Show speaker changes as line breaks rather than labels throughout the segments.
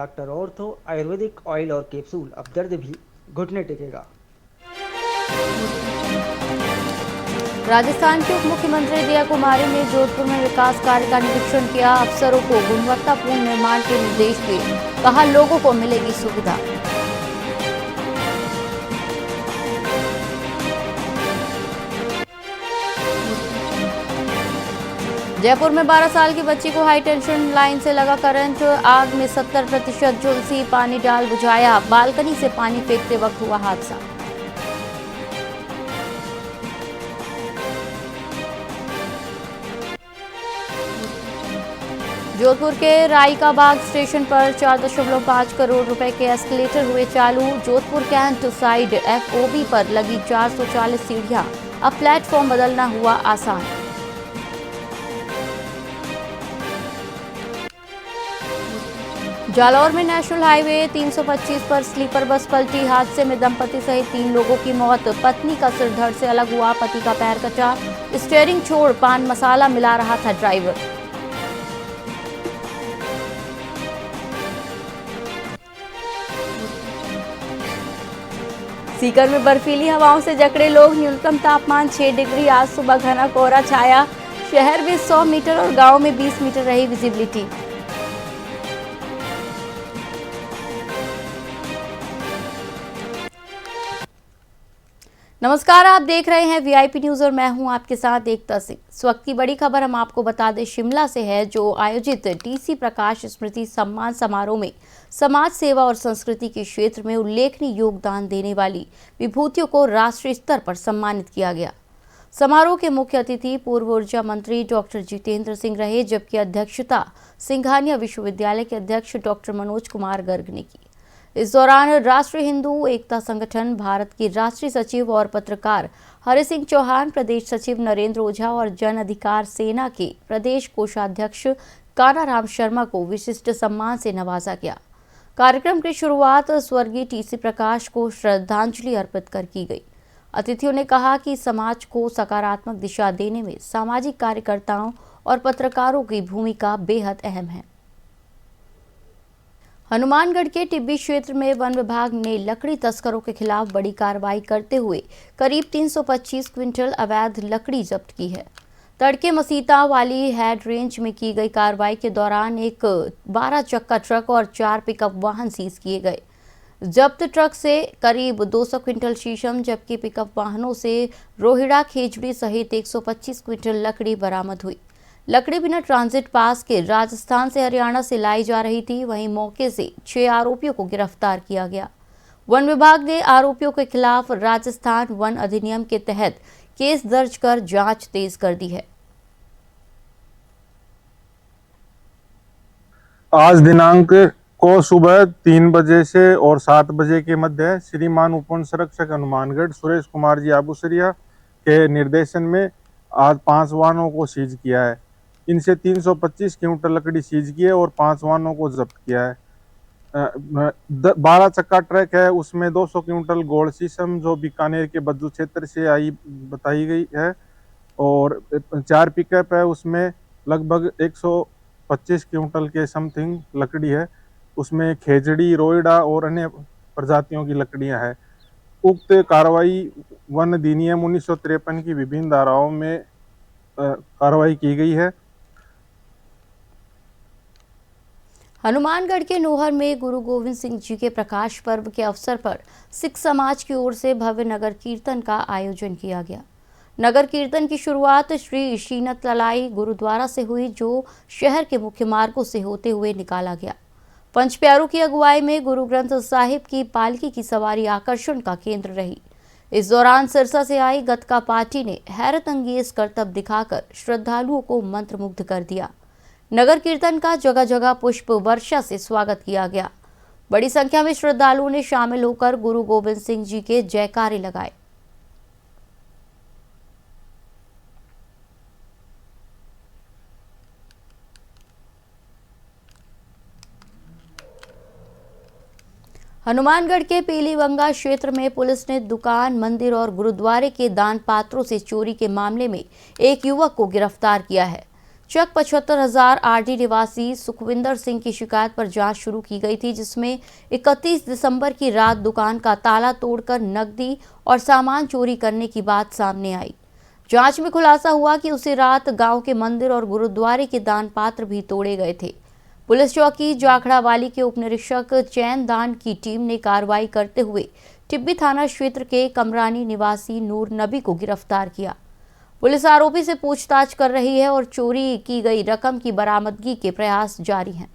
Doctor ortho Ayurvedic oil और capsule. अब दर्द भी घुटने टेकेगा।
राजस्थान के उप मुख्यमंत्री दिया कुमारी ने जोधपुर में विकास कार्य का निरीक्षण किया। अफसरों को गुणवत्तापूर्ण निर्माण के निर्देश दिए। कहा, लोगों को मिलेगी सुविधा। जयपुर में 12 साल की बच्ची को हाई टेंशन लाइन से लगा करंट। आग में 70% झुलसी, पानी डाल बुझाया। बालकनी से पानी फेंकते वक्त हुआ हादसा। जोधपुर के राइकाबाग स्टेशन पर 4.5 करोड़ रुपए के एस्केलेटर हुए चालू। जोधपुर कैंट साइड FOB पर लगी 440 सीढ़ियां। अब प्लेटफॉर्म बदलना हुआ आसान। जालौर में नेशनल हाईवे 325 पर स्लीपर बस पलटी। हादसे में दंपति सहित 3 लोगों की मौत। पत्नी का सिर धड़ से अलग हुआ, पति का पैर कटा। स्टीयरिंग छोड़ पान मसाला मिला रहा था ड्राइवर। सीकर में बर्फीली हवाओं से जकड़े लोग। न्यूनतम तापमान 6 डिग्री। आज सुबह घना कोहरा छाया। शहर में 100 मीटर और गांव में 20 मीटर रही विजिबिलिटी। नमस्कार, आप देख रहे हैं VIP न्यूज और मैं हूं आपके साथ एकता सिंह। इस वक्त की बड़ी खबर हम आपको बता दें, शिमला से है, जो आयोजित DC प्रकाश स्मृति सम्मान समारोह में समाज सेवा और संस्कृति के क्षेत्र में उल्लेखनीय योगदान देने वाली विभूतियों को राष्ट्रीय स्तर पर सम्मानित किया गया। समारोह के मुख्य अतिथि पूर्व ऊर्जा मंत्री डॉक्टर जितेंद्र सिंह रहे, जबकि अध्यक्षता सिंघानिया विश्वविद्यालय के अध्यक्ष डॉक्टर मनोज कुमार गर्ग ने की। इस दौरान राष्ट्रीय हिंदू एकता संगठन भारत के राष्ट्रीय सचिव और पत्रकार हरि सिंह चौहान, प्रदेश सचिव नरेंद्र ओझा और जन अधिकार सेना के प्रदेश कोषाध्यक्ष कानाराम शर्मा को विशिष्ट सम्मान से नवाजा गया। कार्यक्रम की शुरुआत स्वर्गीय TC प्रकाश को श्रद्धांजलि अर्पित कर की गई। अतिथियों ने कहा कि समाज को सकारात्मक दिशा देने में सामाजिक कार्यकर्ताओं और पत्रकारों की भूमिका बेहद अहम है। हनुमानगढ़ के टिब्बी क्षेत्र में वन विभाग ने लकड़ी तस्करों के खिलाफ बड़ी कार्रवाई करते हुए करीब 325 क्विंटल अवैध लकड़ी जब्त की है। तड़के मसीता वाली हेड रेंज में की गई कार्रवाई के दौरान एक 12 चक्का ट्रक और 4 पिकअप वाहन सीज किए गए। जब्त ट्रक से करीब 200 क्विंटल शीशम, जबकि पिकअप वाहनों से रोहिड़ा, खेजड़ी सहित 125 क्विंटल लकड़ी बरामद हुई। लकड़ी बिना ट्रांजिट पास के राजस्थान से हरियाणा से लाई जा रही थी। वहीं मौके से 6 आरोपियों को गिरफ्तार किया गया। वन विभाग ने आरोपियों के खिलाफ राजस्थान वन अधिनियम के तहत केस दर्ज कर जांच तेज कर दी है।
आज दिनांक को सुबह 3 बजे से और 7 बजे के मध्य श्रीमान उप वन संरक्षक हनुमानगढ़ सुरेश कुमार जी आबूसरिया के निर्देशन में आज 5 वाहनों को सीज किया है। इनसे 325 क्विंटल लकड़ी सीज की है और 5 वाहनों को जब्त किया है। 12 चक्का ट्रक है, उसमें 200 क्विंटल गोल्ड शीशम जो बीकानेर के बज्जू क्षेत्र से आई बताई गई है, और 4 पिकअप है, उसमें लगभग 125 क्विंटल के समथिंग लकड़ी है। उसमें खेजड़ी, रोइडा और अन्य प्रजातियों की लकड़ियां हैं। उक्त कार्रवाई वन अधिनियम 1953 की विभिन्न धाराओं में कार्रवाई की गई है।
हनुमानगढ़ के नोहर में गुरु गोविंद सिंह जी के प्रकाश पर्व के अवसर पर सिख समाज की ओर से भव्य नगर कीर्तन का आयोजन किया गया। नगर कीर्तन की शुरुआत श्री शीनत ललाई गुरुद्वारा से हुई, जो शहर के मुख्य मार्गों से होते हुए निकाला गया। पंच प्यारों की अगुवाई में गुरु ग्रंथ साहिब की पालकी की सवारी आकर्षण का केंद्र रही। इस दौरान सिरसा से आई गतका पार्टी ने हैरत अंगेज करतब दिखाकर श्रद्धालुओं को मंत्रमुग्ध कर दिया। नगर कीर्तन का जगह जगह पुष्प वर्षा से स्वागत किया गया। बड़ी संख्या में श्रद्धालुओं ने शामिल होकर गुरु गोविंद सिंह जी के जयकारे लगाए। हनुमानगढ़ के पीलीबंगा क्षेत्र में पुलिस ने दुकान, मंदिर और गुरुद्वारे के दान पात्रों से चोरी के मामले में एक युवक को गिरफ्तार किया है। चक 75,000 आरडी निवासी सुखविंदर सिंह की शिकायत पर जांच शुरू की गई थी, जिसमें 31 दिसंबर की रात दुकान का ताला तोड़कर नकदी और सामान चोरी करने की बात सामने आई। जांच में खुलासा हुआ कि उसी रात गांव के मंदिर और गुरुद्वारे के दान पात्र भी तोड़े गए थे। पुलिस चौकी जाखड़ा वाली के उप निरीक्षक चैन दान की टीम ने कार्रवाई करते हुए टिब्बी थाना क्षेत्र के कमरानी निवासी नूर नबी को गिरफ्तार किया। पुलिस आरोपी से पूछताछ कर रही है और चोरी की गई रकम की बरामदगी के प्रयास जारी हैं।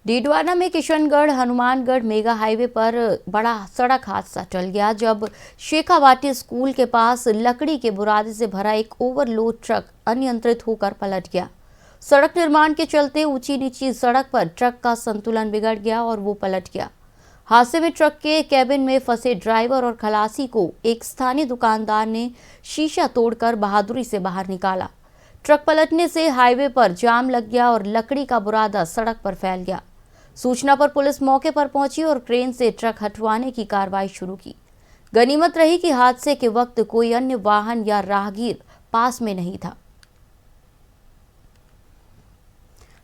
डीडवाना में किशनगढ़ हनुमानगढ़ मेगा हाईवे पर बड़ा सड़क हादसा टल गया, जब शेखावाटी स्कूल के पास लकड़ी के बुरादे से भरा एक ओवरलोड ट्रक अनियंत्रित होकर पलट गया। सड़क निर्माण के चलते ऊंची नीची सड़क पर ट्रक का संतुलन बिगड़ गया और वो पलट गया। हादसे में ट्रक के कैबिन में फंसे ड्राइवर और खलासी को एक स्थानीय दुकानदार ने शीशा तोड़कर बहादुरी से बाहर निकाला। ट्रक पलटने से हाईवे पर जाम लग गया और लकड़ी का बुरादा सड़क पर फैल गया। सूचना पर पुलिस मौके पर पहुंची और क्रेन से ट्रक हटवाने की कार्रवाई शुरू की। गनीमत रही कि हादसे के वक्त कोई अन्य वाहन या राहगीर पास में नहीं था।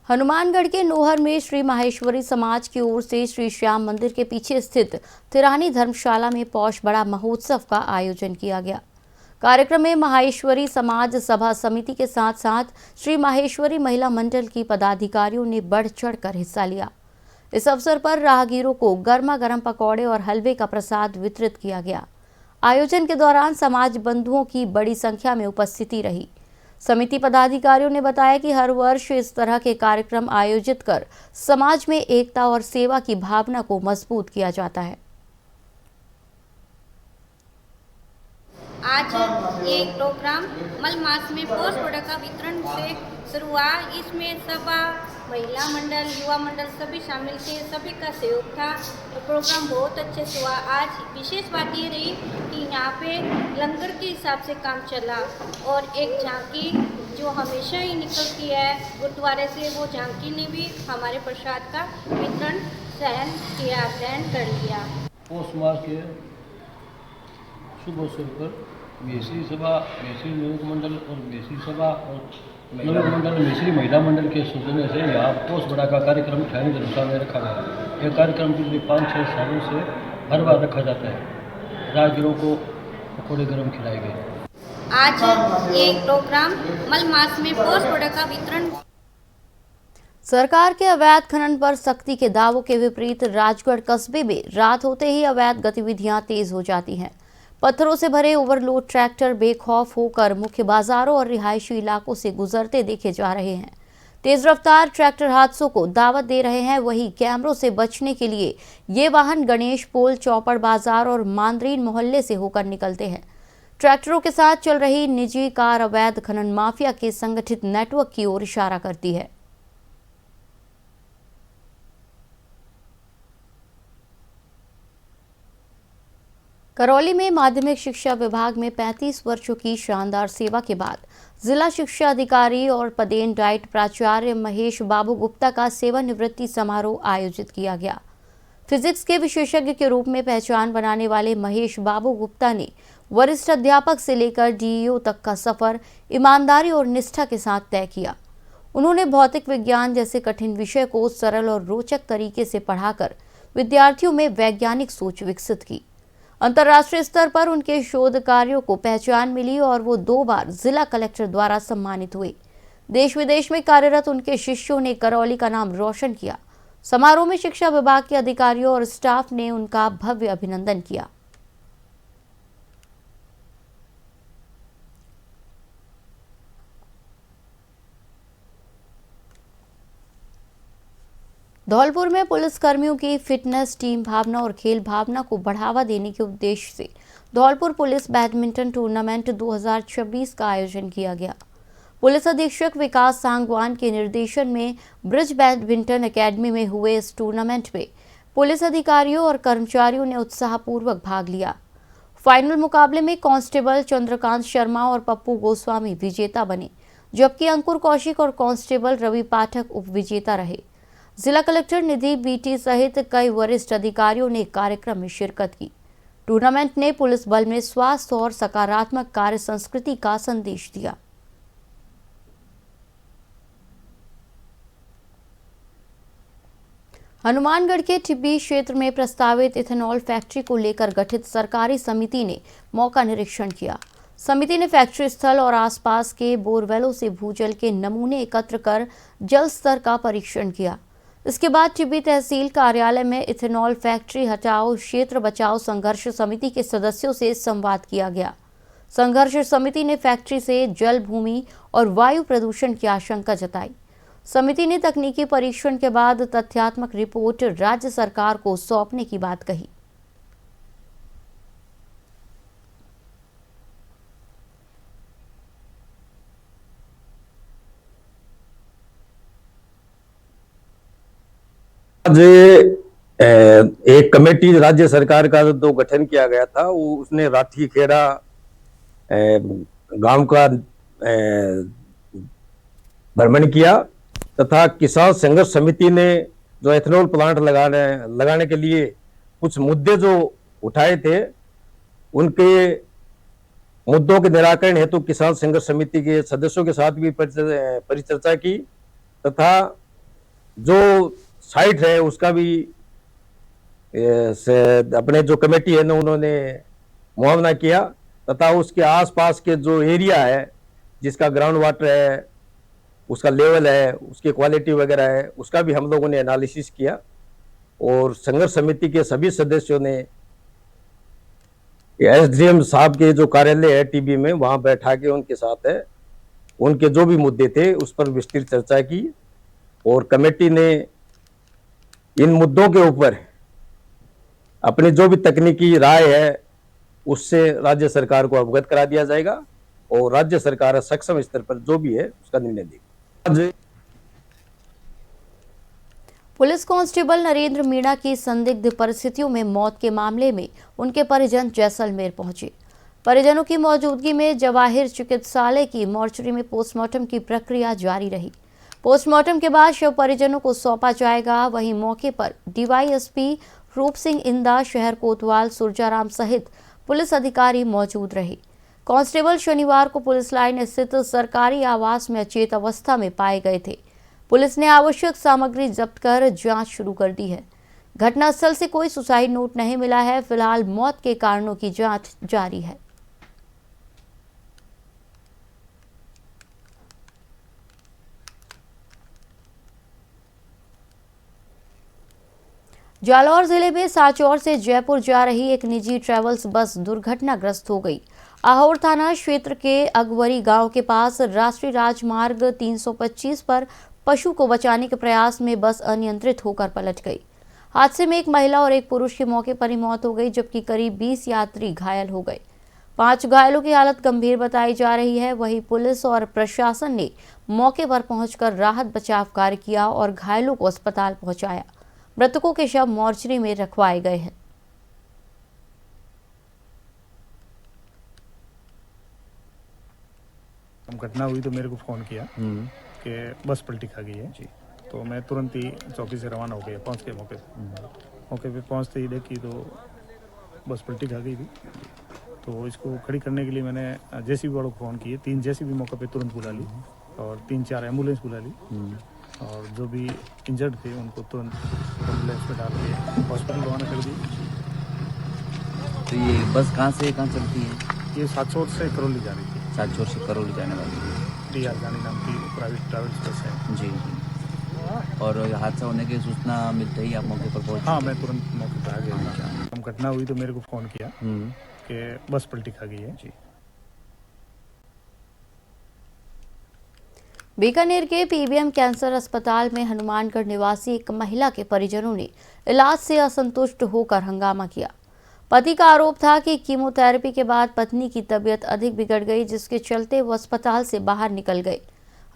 हनुमानगढ़ के नोहर में श्री माहेश्वरी समाज की ओर से श्री श्याम मंदिर के पीछे स्थित तिरानी धर्मशाला में पौष बड़ा महोत्सव का आयोजन किया गया। कार्यक्रम में माहेश्वरी समाज सभा समिति के साथ साथ श्री माहेश्वरी महिला मंडल की पदाधिकारियों ने बढ़ चढ़कर हिस्सा लिया। इस अवसर पर राहगीरों को गर्मा गर्म पकौड़े और हलवे का प्रसाद वितरित किया गया। आयोजन के दौरान समाज बंधुओं की बड़ी संख्या में उपस्थिति रही। समिति पदाधिकारियों ने बताया कि हर वर्ष इस तरह के कार्यक्रम आयोजित कर समाज में एकता और सेवा की भावना को मजबूत किया जाता है।
आज ये प्रोग्राम मल मास में पोष प्रोडक्ट का वितरण से शुरू हुआ। इसमें सभा, महिला मंडल, युवा मंडल सभी शामिल थे, सभी का सहयोग था। तो प्रोग्राम बहुत अच्छे से हुआ। आज विशेष बात ये रही कि यहाँ पे लंगर के हिसाब से काम चला और एक झांकी जो हमेशा ही निकलती है गुरुद्वारे से, वो झांकी ने भी हमारे प्रसाद का वितरण ग्रहण कर लिया।
पोष मास के शुभ अवसर पर मेसरी सभा, मेसरी युवक मंडल और मेसरी सभा और युवक मंडल मेसरी महिला मंडल के सौजन्य से यहाँ पोष बड़ा का कार्यक्रम ठानी धर्मशाला में रखा गया। यह कार्यक्रम पिछले 5-6 सालों से हर बार रखा जाता है। राहगीरों को पकौड़े गर्म खिलाए गए।
आज ये प्रोग्राम मल मास में पोष प्रोडक्ट का वितरण।
सरकार के अवैध खनन पर सख्ती के दावों के विपरीत राजगढ़ कस्बे में रात होते ही अवैध गतिविधियां तेज हो जाती हैं। पत्थरों से भरे ओवरलोड ट्रैक्टर बेखौफ होकर मुख्य बाजारों और रिहायशी इलाकों से गुजरते देखे जा रहे हैं। तेज रफ्तार ट्रैक्टर हादसों को दावत दे रहे हैं। वहीं कैमरों से बचने के लिए ये वाहन गणेश पोल, चौपड़ बाजार और मांदरीन मोहल्ले से होकर निकलते हैं। ट्रैक्टरों के साथ चल रही निजी कार अवैध खनन माफिया के संगठित नेटवर्क की ओर इशारा करती है। करौली में माध्यमिक शिक्षा विभाग में 35 वर्षों की शानदार सेवा के बाद जिला शिक्षा अधिकारी और पदेन डाइट प्राचार्य महेश बाबू गुप्ता का सेवानिवृत्ति समारोह आयोजित किया गया। फिजिक्स के विशेषज्ञ के रूप में पहचान बनाने वाले महेश बाबू गुप्ता ने वरिष्ठ अध्यापक से लेकर डीईओ तक का सफर ईमानदारी और निष्ठा के साथ तय किया। उन्होंने भौतिक विज्ञान जैसे कठिन विषय को सरल और रोचक तरीके से पढ़ाकर विद्यार्थियों में वैज्ञानिक सोच विकसित की। अंतर्राष्ट्रीय स्तर पर उनके शोध कार्यों को पहचान मिली और वो 2 बार जिला कलेक्टर द्वारा सम्मानित हुए। देश विदेश में कार्यरत उनके शिष्यों ने करौली का नाम रोशन किया। समारोह में शिक्षा विभाग के अधिकारियों और स्टाफ ने उनका भव्य अभिनंदन किया। धौलपुर में पुलिस कर्मियों की फिटनेस, टीम भावना और खेल भावना को बढ़ावा देने के उद्देश्य से धौलपुर पुलिस बैडमिंटन टूर्नामेंट 2026 का आयोजन किया गया। पुलिस अधीक्षक विकास सांगवान के निर्देशन में ब्रिज बैडमिंटन एकेडमी में हुए इस टूर्नामेंट में पुलिस अधिकारियों और कर्मचारियों ने उत्साहपूर्वक भाग लिया। फाइनल मुकाबले में कांस्टेबल चंद्रकांत शर्मा और पप्पू गोस्वामी विजेता बने, जबकि अंकुर कौशिक और कांस्टेबल रवि पाठक उपविजेता रहे। जिला कलेक्टर निधि बीटी सहित कई वरिष्ठ अधिकारियों ने कार्यक्रम में शिरकत की। टूर्नामेंट ने पुलिस बल में स्वास्थ्य और सकारात्मक कार्य संस्कृति का संदेश दिया। हनुमानगढ़ के टिब्बी क्षेत्र में प्रस्तावित इथेनॉल फैक्ट्री को लेकर गठित सरकारी समिति ने मौका निरीक्षण किया। समिति ने फैक्ट्री स्थल और आसपास के बोरवेलों से भूजल के नमूने एकत्र कर जल स्तर का परीक्षण किया। इसके बाद टिब्बी तहसील कार्यालय में इथेनॉल फैक्ट्री हटाओ क्षेत्र बचाओ संघर्ष समिति के सदस्यों से संवाद किया गया। संघर्ष समिति ने फैक्ट्री से जल, भूमि और वायु प्रदूषण की आशंका जताई। समिति ने तकनीकी परीक्षण के बाद तथ्यात्मक रिपोर्ट राज्य सरकार को सौंपने की बात कही।
आज एक कमेटी राज्य सरकार का जो गठन किया गया था उसने राठी खेड़ा गांव का भ्रमण किया तथा किसान संघर्ष समिति ने जो एथेनॉल प्लांट लगाने के लिए कुछ मुद्दे जो उठाए थे उनके मुद्दों के निराकरण हेतु किसान संघर्ष समिति के सदस्यों के साथ भी परिचर्चा की तथा जो साइट है उसका भी अपने जो कमेटी है ना उन्होंने मुआवना किया तथा उसके आसपास के जो एरिया है जिसका ग्राउंड वाटर है उसका लेवल है उसकी क्वालिटी वगैरह है उसका भी हम लोगों ने एनालिसिस किया और संघर्ष समिति के सभी सदस्यों ने एसडीएम साहब के जो कार्यालय है टीबी में वहां बैठा के उनके साथ है उनके जो भी मुद्दे थे उस पर विस्तृत चर्चा की और कमेटी ने इन मुद्दों के ऊपर अपनी जो भी तकनीकी राय है उससे राज्य सरकार को अवगत करा दिया जाएगा और राज्य सरकार सक्षम स्तर पर जो भी है उसका निर्णय देगी।
पुलिस कांस्टेबल नरेंद्र मीणा की संदिग्ध परिस्थितियों में मौत के मामले में उनके परिजन जैसलमेर पहुंचे। परिजनों की मौजूदगी में जवाहिर चिकित्सालय की मॉर्चरी में पोस्टमार्टम की प्रक्रिया जारी रही। पोस्टमार्टम के बाद शव परिजनों को सौंपा जाएगा। वहीं मौके पर डीवाईएसपी रूप सिंह इंदा, शहर कोतवाल सुरजाराम सहित पुलिस अधिकारी मौजूद रहे। कांस्टेबल शनिवार को पुलिस लाइन स्थित सरकारी आवास में अचेत अवस्था में पाए गए थे। पुलिस ने आवश्यक सामग्री जब्त कर जांच शुरू कर दी है। घटनास्थल से कोई सुसाइड नोट नहीं मिला है। फिलहाल मौत के कारणों की जांच जारी है। जालौर जिले में साचौर से जयपुर जा रही एक निजी ट्रैवल्स बस दुर्घटनाग्रस्त हो गई। आहोर थाना क्षेत्र के अगवरी गांव के पास राष्ट्रीय राजमार्ग 325 पर पशु को बचाने के प्रयास में बस अनियंत्रित होकर पलट गई। हादसे में एक महिला और एक पुरुष की मौके पर ही मौत हो गई, जबकि करीब 20 यात्री घायल हो गए। 5 घायलों की हालत गंभीर बताई जा रही है। वहीं पुलिस और प्रशासन ने मौके पर पहुंचकर राहत बचाव कार्य किया और घायलों को अस्पताल पहुंचाया। मृतकों के शव मॉर्चरी में रखवाए गए हैं।
घटना हुई तो मेरे को फ़ोन किया कि बस पलटी खा गई है। तो मैं तुरंत ही चौकी से रवाना हो गया, पहुंच के मौके पे पहुंचते ही देखी तो बस पलटी खा गई थी। तो इसको खड़ी करने के लिए मैंने जेसीबी वालों को फ़ोन किए। 3 जेसीबी मौके पे तुरंत बुला ली और 3-4 एम्बुलेंस बुला ली और जो भी इंजर्ड थे उनको तुरंत एम्बुलेंस में डाल के हॉस्पिटल रवाना कर दी।
तो ये बस कहाँ से कहाँ चलती है?
ये साचौर से करौली जा रही थी।
साचौर से करौली जाने वाली है।
डी.आर. जानी नाम की प्राइवेट ट्रैवल्स बस है।
जी। और हादसा होने की सूचना मिलते ही आप मौके पर पहुंचे?
हाँ, मैं तुरंत मौके पर आ गया। घटना हुई तो मेरे को फ़ोन किया कि बस पलटी खा गई है।
जी।
बीकानेर के पीबीएम कैंसर अस्पताल में हनुमानगढ़ निवासी एक महिला के परिजनों ने इलाज से असंतुष्ट होकर हंगामा किया। पति का आरोप था कि कीमोथेरेपी के बाद पत्नी की तबीयत अधिक बिगड़ गई, जिसके चलते वो अस्पताल से बाहर निकल गए।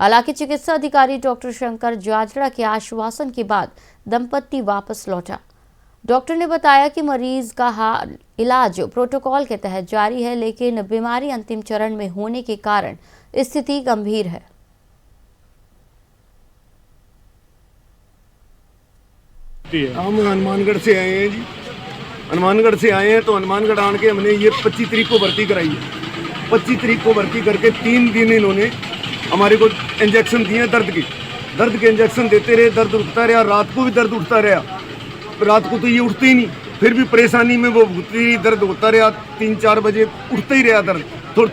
हालांकि चिकित्सा अधिकारी डॉक्टर शंकर जाजड़ा के आश्वासन के बाद दंपति वापस लौटा। डॉक्टर ने बताया कि मरीज का इलाज प्रोटोकॉल के तहत जारी है, लेकिन बीमारी अंतिम चरण में होने के कारण स्थिति गंभीर है।
हम हनुमानगढ़ से आए हैं जी। हनुमानगढ़ से आए हैं तो हनुमानगढ़ आने के हमने ये 25 तारीख को भर्ती कराई है। 25 तारीख को भर्ती करके 3 दिन इन्होंने हमारे को इंजेक्शन दिए दर्द के इंजेक्शन देते रहे। दर्द उठता रहा, रात को भी दर्द उठता रहा। रात को तो ये उठते ही नहीं, फिर भी परेशानी में वो भुगती, दर्द होता रहा। 3-4 बजे उठता ही रहा दर्द,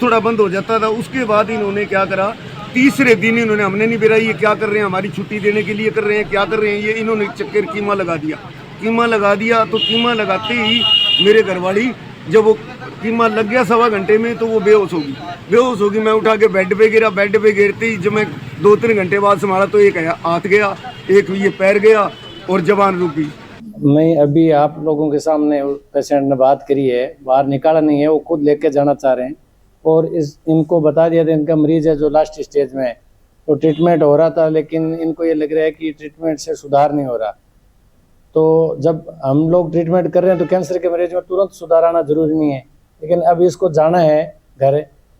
थोड़ा बंद हो जाता था। उसके बाद इन्होंने क्या करा, तीसरे दिन इन्होंने, हमने नहीं बेरा ये क्या कर रहे हैं, हमारी छुट्टी देने के लिए कर रहे हैं, क्या कर रहे हैं ये, इन्होंने चक्कर कीमा लगा दिया। तो कीमा लगाते ही मेरे घरवाली, जब वो कीमा लग गया 1.25 घंटे में, तो वो बेहोश होगी। मैं उठा के बेड पे गिरते ही जब मैं 2-3 घंटे बाद संभाला तो एक हाथ गया, एक ये पैर गया और जबान रुक गई।
मैं अभी आप लोगों के सामने पेशेंट ने बात करी है, बाहर निकाला नहीं है, वो खुद लेके जाना चाह रहे हैं और इनको बता दिया था इनका मरीज है जो लास्ट स्टेज में है। तो ट्रीटमेंट हो रहा था, लेकिन इनको ये लग रहा है कि ट्रीटमेंट से सुधार नहीं हो रहा। तो जब हम लोग ट्रीटमेंट कर रहे हैं तो कैंसर के मरीज में तुरंत सुधार आना जरूरी नहीं है, लेकिन अब इसको जाना है घर,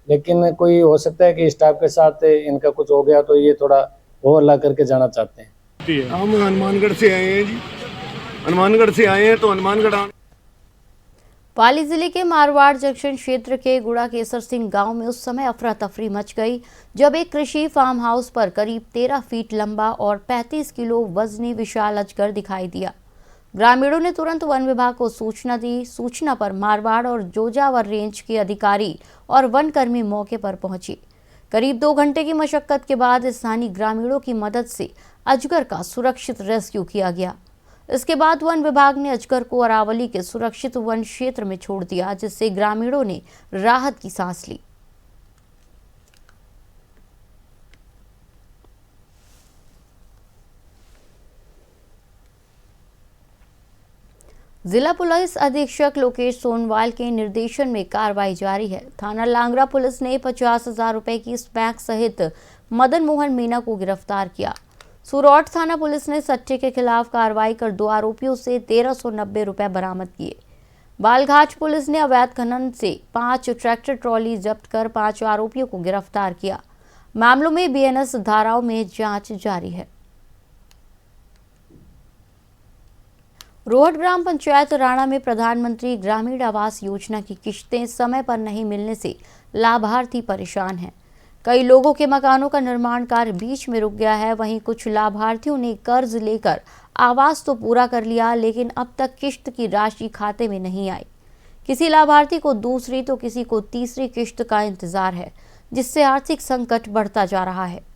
लेकिन कोई हो सकता है कि स्टाफ के साथ इनका कुछ हो गया तो ये थोड़ा वो अल्लाह करके जाना चाहते हैं।
हम हनुमानगढ़ से आए हैं जी। हनुमानगढ़ से आए हैं तो हनुमानगढ़
पाली जिले के मारवाड़ जंक्शन क्षेत्र के गुड़ा केसर सिंह गांव में उस समय अफरा तफरी मच गई जब एक कृषि फार्म हाउस पर करीब 13 फीट लंबा और 35 किलो वजनी विशाल अजगर दिखाई दिया। ग्रामीणों ने तुरंत वन विभाग को सूचना दी। सूचना पर मारवाड़ और जोजावर रेंज के अधिकारी और वन कर्मी मौके पर पहुंचे। करीब 2 घंटे की मशक्कत के बाद स्थानीय ग्रामीणों की मदद से अजगर का सुरक्षित रेस्क्यू किया गया। इसके बाद वन विभाग ने अजगर को अरावली के सुरक्षित वन क्षेत्र में छोड़ दिया, जिससे ग्रामीणों ने राहत की सांस ली। जिला पुलिस अधीक्षक लोकेश सोनवाल के निर्देशन में कार्रवाई जारी है। थाना लांगरा पुलिस ने 50,000 रुपए की स्मैक सहित मदन मोहन मीना को गिरफ्तार किया। सुरौठ थाना पुलिस ने सट्टे के खिलाफ कार्रवाई कर 2 आरोपियों से 1390 रुपए बरामद किए। बालघाट पुलिस ने अवैध खनन से 5 ट्रैक्टर ट्रॉली जब्त कर 5 आरोपियों को गिरफ्तार किया। मामलों में बीएनएस धाराओं में जांच जारी है। रोहट ग्राम पंचायत राणा में प्रधानमंत्री ग्रामीण आवास योजना की किश्तें समय पर नहीं मिलने से लाभार्थी परेशान हैं। कई लोगों के मकानों का निर्माण कार्य बीच में रुक गया है। वहीं कुछ लाभार्थियों ने कर्ज लेकर आवास तो पूरा कर लिया, लेकिन अब तक किश्त की राशि खाते में नहीं आई। किसी लाभार्थी को दूसरी तो किसी को तीसरी किश्त का इंतजार है, जिससे आर्थिक संकट बढ़ता जा रहा है।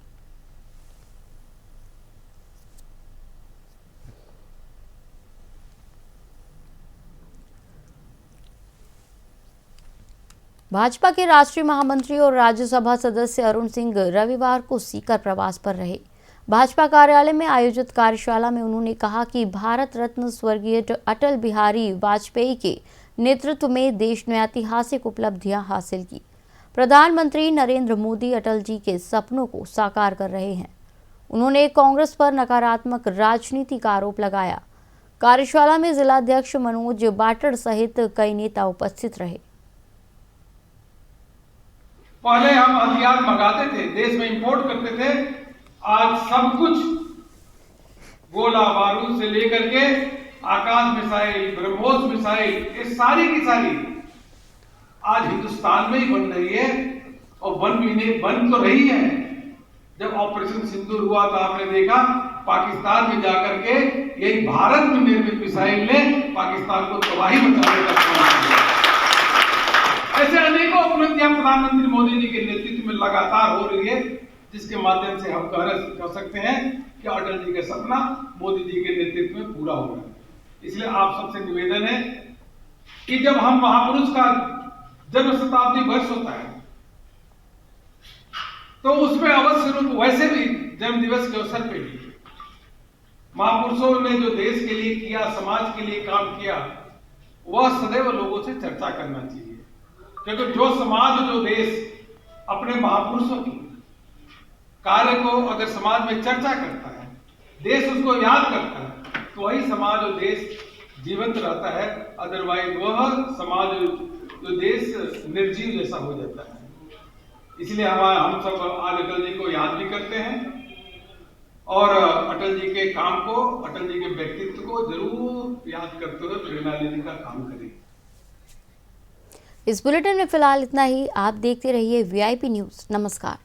भाजपा के राष्ट्रीय महामंत्री और राज्यसभा सदस्य अरुण सिंह रविवार को सीकर प्रवास पर रहे। भाजपा कार्यालय में आयोजित कार्यशाला में उन्होंने कहा कि भारत रत्न स्वर्गीय अटल बिहारी वाजपेयी के नेतृत्व में देश ने ऐतिहासिक उपलब्धियां हासिल की। प्रधानमंत्री नरेंद्र मोदी अटल जी के सपनों को साकार कर रहे हैं। उन्होंने कांग्रेस पर नकारात्मक राजनीति का आरोप लगाया। कार्यशाला में जिलाध्यक्ष मनोज बाटड़ सहित कई नेता उपस्थित रहे।
पहले हम हथियार मंगाते थे, देश में इंपोर्ट करते थे। आज सब कुछ गोला बारूद से लेकर के आकाश मिसाइल, ब्रह्मोस मिसाइल, ये सारी की सारी आज हिंदुस्तान में ही बन रही है और बन तो रही है। जब ऑपरेशन सिंदूर हुआ तो आपने देखा पाकिस्तान में जाकर के यही भारत में निर्मित मिसाइल ने पाकिस्तान को तबाही मचाने का काम किया। ऐसे अनेकों उपलब्धियां प्रधानमंत्री मोदी जी के नेतृत्व में लगातार हो रही है, जिसके माध्यम से हम कह सकते हैं कि अटल जी का सपना मोदी जी के नेतृत्व में पूरा हो रहा है। इसलिए आप सबसे निवेदन है कि जब हम महापुरुष का जन्म शताब्दी वर्ष होता है तो उसमें अवश्य रूप वैसे भी जन्म दिवस के अवसर पे भी महापुरुषों ने जो देश के लिए किया, समाज के लिए काम किया, वह सदैव लोगों से चर्चा करना चाहिए। क्योंकि जो समाज, जो देश अपने महापुरुषों की कार्य को अगर समाज में चर्चा करता है, देश उसको याद करता है, तो वही समाज और देश जीवंत रहता है। अदरवाइज वह समाज, जो देश निर्जीव जैसा हो जाता है। इसलिए हम सब आज अटल जी को याद भी करते हैं और अटल जी के काम को, अटल जी के व्यक्तित्व को जरूर याद करते हुए प्रेरणा लेने का काम करें।
इस बुलेटिन में फिलहाल इतना ही। आप देखते रहिए VIP न्यूज़। नमस्कार।